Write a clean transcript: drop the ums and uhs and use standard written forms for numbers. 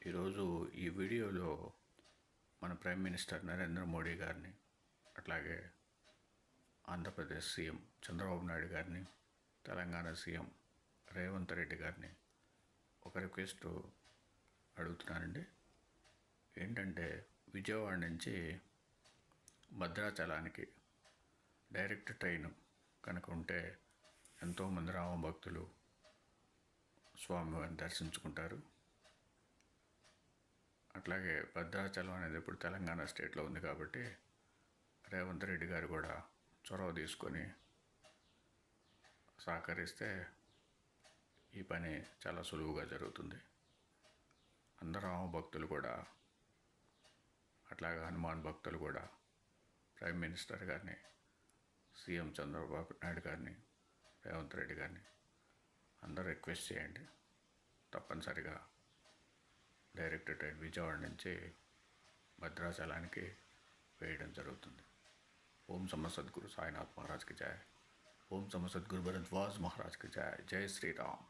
ఈరోజు ఈ వీడియోలో మన ప్రైమ్ మినిస్టర్ నరేంద్ర మోడీ గారిని, అట్లాగే ఆంధ్రప్రదేశ్ సీఎం చంద్రబాబు నాయుడు గారిని, తెలంగాణ సీఎం రేవంత్ రెడ్డి గారిని ఒక రిక్వెస్ట్ అడుగుతున్నానండి. ఏంటంటే, విజయవాడ నుంచి భద్రాచలానికి డైరెక్ట్ ట్రైన్ కనుక ఉంటే ఎంతోమంది రామభక్తులు స్వామివారిని దర్శించుకుంటారు. అట్లాగే భద్రాచలం అనేది ఇప్పుడు తెలంగాణ స్టేట్లో ఉంది కాబట్టి రేవంత్ రెడ్డి గారు కూడా చొరవ తీసుకొని సహకరిస్తే ఈ పని చాలా సులువుగా జరుగుతుంది. అందరూ భక్తులు కూడా, అట్లాగే హనుమాన్ భక్తులు కూడా ప్రైమ్ మినిస్టర్ గారిని, సీఎం చంద్రబాబు నాయుడు గారిని, రేవంత్ రెడ్డి గారిని అందరూ రిక్వెస్ట్ చేయండి. తప్పనిసరిగా డైరెక్ట్ ట్రైన్ విజయవాడ నుంచి భద్రాచలానికి వేయడం జరుగుతుంది. ఓం సమ సద్గురు సాయినాథ్ మహారాజ్కి జయ. ఓం సమ సద్గురు భరద్వాజ్ మహారాజ్కి జయ. జై శ్రీరామ్.